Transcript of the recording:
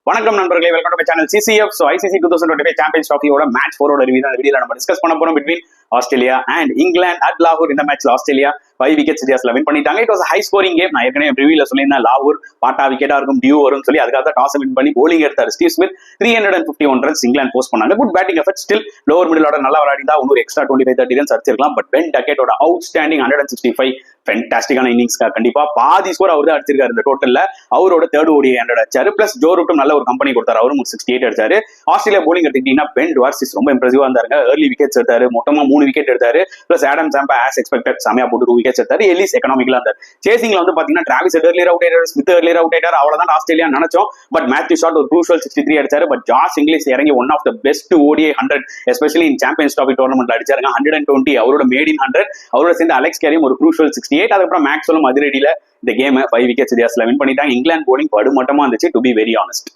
வணக்கம் நண்பர்களே, welcome to my channel CCF. So ICC 2025 champions ட்ராஃபியோட மேட்ச் 4 ரிவ்யூ தான் வீடியோல நம்ம டிஸ்கஸ் பண்ண போறோம். Between Australia and England at லாகூர். இந்த மேட்ச்ல ஆஸ்திரேலியா 5 விக்கெட் வித்தியாசத்துல வின் பண்ணிட்டாங்க. It was high scoring game. நான் ஏற்கனவே ரிவ்யூல சொல்லியிருந்தேன் லாகூர் பாட்டா விக்கெட்டா இருக்கும், டியூ வரும் சொல்லி அதுக்காக டாஸ் வின் பண்ணி போலிங் எடுத்தார் Steve Smith. 351 runs England post பண்ணாங்க. Good batting effort. Still lower middle order நல்லா விளையாடிந்தா இன்னொரு எக்ஸ்ட்ரா 25-30 ரன்ஸ் அடிச்சிருக்கலாம். பட் பென் டக்கெட்டோட அவுட்ஸ்டாண்டிங் 165 ஃபென்டாஸ்டிக்கான இன்னிங்ஸ். கண்டிப்பா பாதி ஸ்கோர் அவர் தான் அடிச்சிருக்காரு இந்த டோட்டல்ல. அவரோட தேர்ட் ஓடி 100 அடிச்சாரு. பிளஸ் ஜோ ரூட்டும் நல்ல ஒரு கம்பெனி கொடுத்தாரு. அவரும் 68 அடிச்சாரு. ஆஸ்திரேலியா போலிங் எடுத்துக்கிட்டீங்கன்னா பென் டுவார்சிஸ் ரொம்ப இம்ப்ரெசிவா இருந்தாருங்க. ஏர்லி விக்கெட்ஸ் எடுத்தாரு. மொத்தமா 3 விக்கெட் எடுத்தாரு. Plus Adam Samba as expected செமையா போட்டு 2 விக்கெட்ஸ் எடுத்தாரு. எலிஸ் எக்கனாமிக்கலா இருந்தார். சேசிங்ல வந்து பாத்தீங்கன்னா டிராவிஸ் எர்லியர் அவுட் ஆயிட்டாரு, ஸ்மித் எர்லியர் அவுட் ஆயிட்டாரு. அவ்வளவுதான் ஆஸ்திரேலியா நினைச்சோம். பட் மேத்யூ ஷாட் ஒரு க்ரூஷியல் 63 அடிச்சாரு. பட் ஜாஸ் இங்கிலீஷ் இறங்கி one of the best ODI 100 especially in champions trophy டோர்னமெண்ட்ல அடிச்சாருங்க. 120 அவரோட மேட் இன் 100. அவரோட சேர்ந்து அலெக்ஸ் கேரியும் ஒரு க்ரூஷியல் 68. அதுக்கப்புறம் மேக்ஸ்வெல்லும் அதிரடியில இந்த கேம் 5 விக்கெட்ஸ் வித்தியாசத்துல வின் பண்ணிட்டாங்க. இங்கிலாந்து போலிங் படுமட்டமா இருந்துச்சு, டு பி வெரி ஆனஸ்ட்.